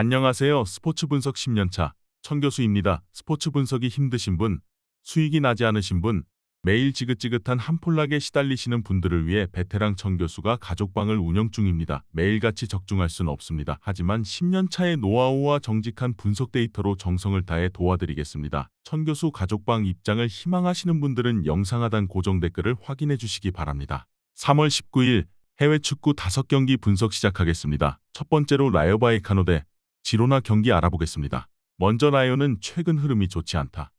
안녕하세요. 스포츠 분석 10년차 천교수입니다. 스포츠 분석이 힘드신 분, 수익이 나지 않으신 분, 매일 지긋지긋한 한폴락에 시달리시는 분들을 위해 베테랑 천교수가 가족방을 운영 중입니다. 매일같이 적중할 수는 없습니다. 하지만 10년차의 노하우와 정직한 분석 데이터로 정성을 다해 도와드리겠습니다. 천교수 가족방 입장을 희망하시는 분들은 영상 하단 고정 댓글을 확인해 주시기 바랍니다. 3월 19일 해외 축구 5경기 분석 시작하겠습니다. 첫 번째로 라요 바이에카노 대 지로나 경기 알아보겠습니다. 먼저 라요는 최근 흐름이 좋지 않다.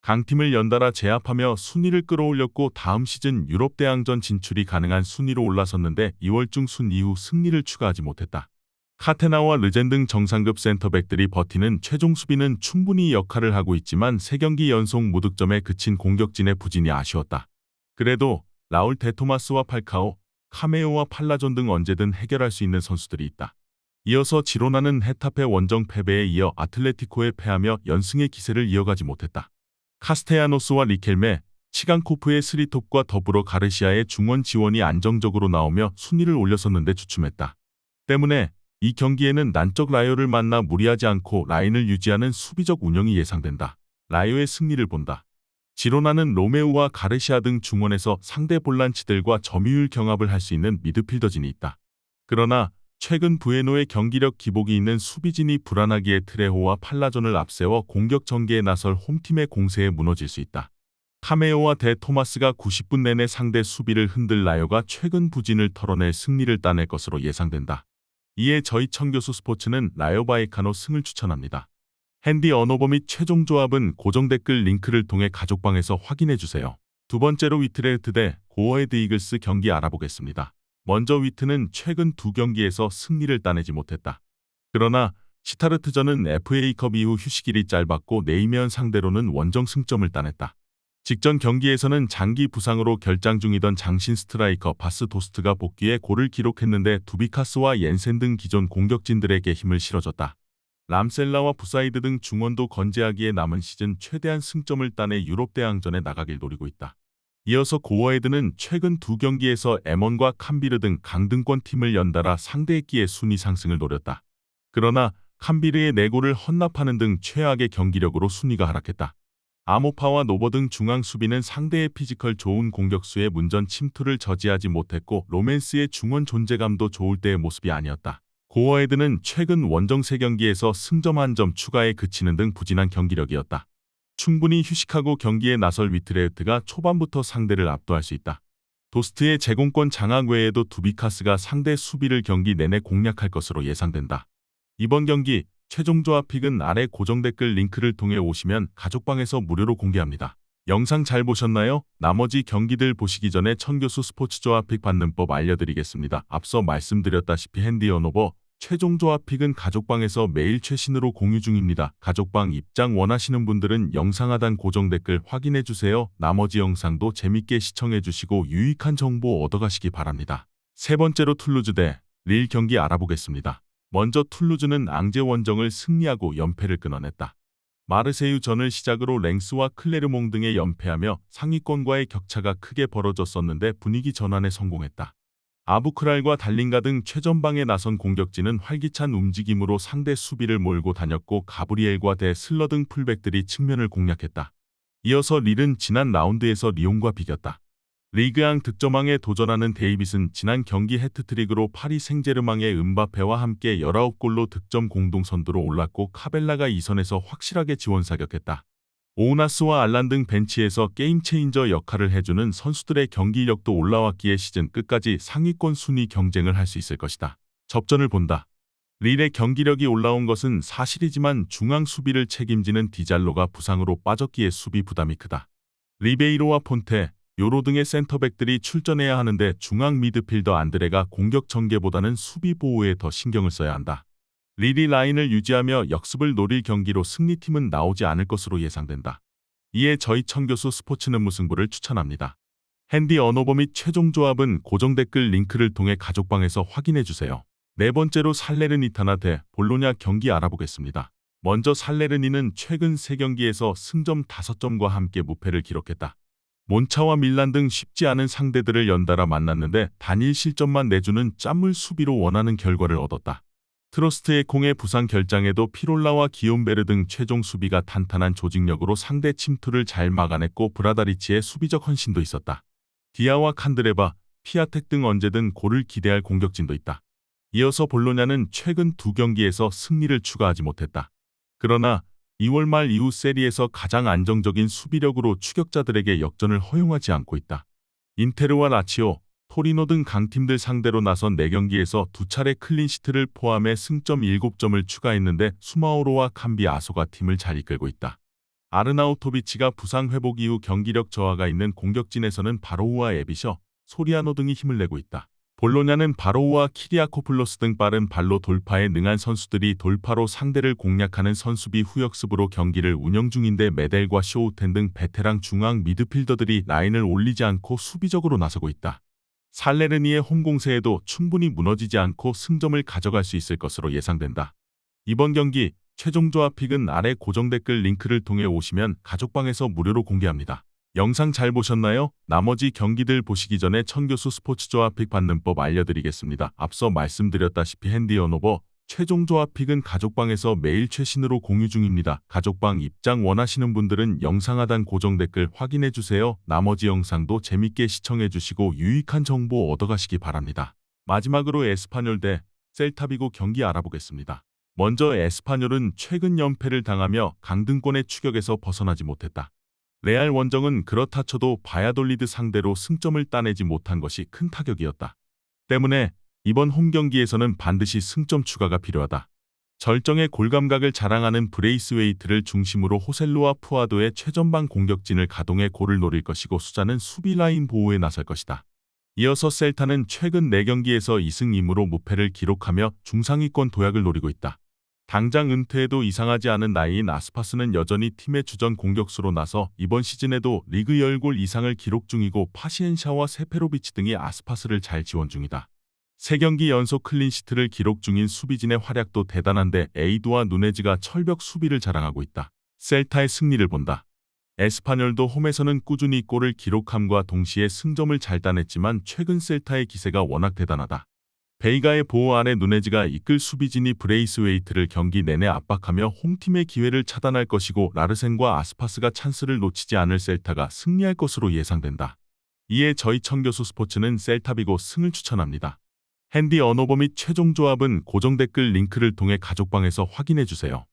강팀을 연달아 제압하며 순위를 끌어올렸고 다음 시즌 유럽 대항전 진출이 가능한 순위로 올라섰는데 2월 중순 이후 승리를 추가하지 못했다. 카테나와 르젠 등 정상급 센터백들이 버티는 최종 수비는 충분히 역할을 하고 있지만 3경기 연속 무득점에 그친 공격진의 부진이 아쉬웠다. 그래도 라울 데토마스와 팔카오, 카메오와 팔라존 등 언제든 해결할 수 있는 선수들이 있다. 이어서 지로나는 헤타페 원정 패배에 이어 아틀레티코에 패하며 연승의 기세를 이어가지 못했다. 카스테야노스와 리켈메, 치간코프의 스리톱과 더불어 가르시아의 중원 지원이 안정적으로 나오며 순위를 올렸었는데 주춤했다. 때문에 이 경기에는 난적 라요를 만나 무리하지 않고 라인을 유지하는 수비적 운영이 예상된다. 라요의 승리를 본다. 지로나는 로메우와 가르시아 등 중원에서 상대 볼란치들과 점유율 경합을 할 수 있는 미드필더진이 있다. 그러나 최근 부에노의 경기력 기복이 있는 수비진이 불안하기에 트레호와 팔라존을 앞세워 공격 전개에 나설 홈팀의 공세에 무너질 수 있다. 카메오와 데 토마스가 90분 내내 상대 수비를 흔들 라요가 최근 부진을 털어낼 승리를 따낼 것으로 예상된다. 이에 저희 천교수 스포츠는 라요 바이에카노 승을 추천합니다. 핸디 언어버 및 최종 조합은 고정 댓글 링크를 통해 가족방에서 확인해주세요. 두 번째로 위트레흐트 대 고어헤드 이글스 경기 알아보겠습니다. 먼저 위트는 최근 2경기에서 승리를 따내지 못했다. 그러나 시타르트전은 FA컵 이후 휴식일이 짧았고 네이면 상대로는 원정 승점을 따냈다. 직전 경기에서는 장기 부상으로 결장 중이던 장신 스트라이커 바스 도스트가 복귀해 골을 기록했는데 두비카스와 옌센 등 기존 공격진들에게 힘을 실어줬다. 람셀라와 부사이드 등 중원도 건재하기에 남은 시즌 최대한 승점을 따내 유럽 대항전에 나가길 노리고 있다. 이어서 고어헤드는 최근 2경기에서 에먼과 캄비르 등 강등권 팀을 연달아 상대했기에 순위 상승을 노렸다. 그러나 캄비르의 4골을 헌납하는 등 최악의 경기력으로 순위가 하락했다. 아모파와 노버 등 중앙 수비는 상대의 피지컬 좋은 공격수의 문전 침투를 저지하지 못했고 로맨스의 중원 존재감도 좋을 때의 모습이 아니었다. 고어헤드는 최근 원정 3경기에서 승점 1점 추가에 그치는 등 부진한 경기력이었다. 충분히 휴식하고 경기에 나설 위트레흐트가 초반부터 상대를 압도할 수 있다. 도스트의 제공권 장악 외에도 두비카스가 상대 수비를 경기 내내 공략할 것으로 예상된다. 이번 경기 최종 조합 픽은 아래 고정 댓글 링크를 통해 오시면 가족방에서 무료로 공개합니다. 영상 잘 보셨나요? 나머지 경기들 보시기 전에 천교수 스포츠 조합 픽 받는 법 알려드리겠습니다. 앞서 말씀드렸다시피 핸디 언어버 최종 조합 픽은 가족방에서 매일 최신으로 공유 중입니다. 가족방 입장 원하시는 분들은 영상 하단 고정 댓글 확인해주세요. 나머지 영상도 재밌게 시청해주시고 유익한 정보 얻어가시기 바랍니다. 세 번째로 툴루즈 대 릴 경기 알아보겠습니다. 먼저 툴루즈는 앙제 원정을 승리하고 연패를 끊어냈다. 마르세유 전을 시작으로 랭스와 클레르몽 등에 연패하며 상위권과의 격차가 크게 벌어졌었는데 분위기 전환에 성공했다. 아부크랄과 달린가 등 최전방에 나선 공격진은 활기찬 움직임으로 상대 수비를 몰고 다녔고 가브리엘과 데 슬러 등 풀백들이 측면을 공략했다. 이어서 릴은 지난 라운드에서 리옹과 비겼다. 리그앙 득점왕에 도전하는 데이빗은 지난 경기 해트트릭으로 파리 생제르맹의 음바페와 함께 19골로 득점 공동선두로 올랐고 카벨라가 2선에서 확실하게 지원사격했다. 오우나스와 알란 등 벤치에서 게임 체인저 역할을 해주는 선수들의 경기력도 올라왔기에 시즌 끝까지 상위권 순위 경쟁을 할 수 있을 것이다. 접전을 본다. 릴의 경기력이 올라온 것은 사실이지만 중앙 수비를 책임지는 디잘로가 부상으로 빠졌기에 수비 부담이 크다. 리베이로와 폰테, 요로 등의 센터백들이 출전해야 하는데 중앙 미드필더 안드레가 공격 전개보다는 수비 보호에 더 신경을 써야 한다. 릴이 라인을 유지하며 역습을 노릴 경기로 승리팀은 나오지 않을 것으로 예상된다. 이에 저희 천교수 스포츠는 무승부를 추천합니다. 핸디 언어버 및 최종 조합은 고정 댓글 링크를 통해 가족방에서 확인해주세요. 네 번째로 살레르니타나 대 볼로냐 경기 알아보겠습니다. 먼저 살레르니는 최근 3경기에서 승점 5점과 함께 무패를 기록했다. 몬차와 밀란 등 쉽지 않은 상대들을 연달아 만났는데 단일 실점만 내주는 짠물 수비로 원하는 결과를 얻었다. 트러스트의 공의 부상 결장에도 피롤라와 기욤베르 등 최종 수비가 탄탄한 조직력으로 상대 침투를 잘 막아냈고 브라다리치의 수비적 헌신도 있었다. 디아와 칸드레바, 피아텍 등 언제든 골을 기대할 공격진도 있다. 이어서 볼로냐는 최근 두 경기에서 승리를 추가하지 못했다. 그러나 2월 말 이후 세리에서 가장 안정적인 수비력으로 추격자들에게 역전을 허용하지 않고 있다. 인테르와 라치오, 토리노 등 강팀들 상대로 나선 4경기에서 2차례 클린시트를 포함해 승점 7점을 추가했는데 수마오로와 캄비아소가 팀을 잘 이끌고 있다. 아르나우토비치가 부상 회복 이후 경기력 저하가 있는 공격진에서는 바로우와 에비셔, 소리아노 등이 힘을 내고 있다. 볼로냐는 바로우와 키리아코플로스 등 빠른 발로 돌파에 능한 선수들이 돌파로 상대를 공략하는 선수비 후역습으로 경기를 운영 중인데 메델과 쇼우텐 등 베테랑 중앙 미드필더들이 라인을 올리지 않고 수비적으로 나서고 있다. 살레르니의 홈 공세에도 충분히 무너지지 않고 승점을 가져갈 수 있을 것으로 예상된다. 이번 경기 최종 조합픽은 아래 고정 댓글 링크를 통해 오시면 가족방에서 무료로 공개합니다. 영상 잘 보셨나요? 나머지 경기들 보시기 전에 천교수 스포츠 조합픽 받는 법 알려드리겠습니다. 앞서 말씀드렸다시피 핸디 언오버 최종 조합픽은 가족방에서 매일 최신으로 공유 중입니다. 가족방 입장 원하시는 분들은 영상 하단 고정 댓글 확인해주세요. 나머지 영상도 재밌게 시청해주시고 유익한 정보 얻어가시기 바랍니다. 마지막으로 에스파뇰 대 셀타비고 경기 알아보겠습니다. 먼저 에스파뇰은 최근 연패를 당하며 강등권의 추격에서 벗어나지 못했다. 레알 원정은 그렇다 쳐도 바야돌리드 상대로 승점을 따내지 못한 것이 큰 타격이었다. 때문에 이번 홈 경기에서는 반드시 승점 추가가 필요하다. 절정의 골감각을 자랑하는 브레이스웨이트를 중심으로 호셀루와 푸아도의 최전방 공격진을 가동해 골을 노릴 것이고 수자는 수비 라인 보호에 나설 것이다. 이어서 셀타는 최근 4경기에서 2승 2무로 무패를 기록하며 중상위권 도약을 노리고 있다. 당장 은퇴해도 이상하지 않은 나이인 아스파스는 여전히 팀의 주전 공격수로 나서 이번 시즌에도 리그 10골 이상을 기록 중이고 파시엔샤와 세페로비치 등이 아스파스를 잘 지원 중이다. 3경기 연속 클린시트를 기록 중인 수비진의 활약도 대단한데 에이두와 누네즈가 철벽 수비를 자랑하고 있다. 셀타의 승리를 본다. 에스파뇰도 홈에서는 꾸준히 골을 기록함과 동시에 승점을 잘 따냈지만 최근 셀타의 기세가 워낙 대단하다. 베이가의 보호 아래 누네즈가 이끌 수비진이 브레이스웨이트를 경기 내내 압박하며 홈팀의 기회를 차단할 것이고 라르센과 아스파스가 찬스를 놓치지 않을 셀타가 승리할 것으로 예상된다. 이에 저희 천교수 스포츠는 셀타비고 승을 추천합니다. 핸디 언오버 및 최종 조합은 고정 댓글 링크를 통해 가족방에서 확인해주세요.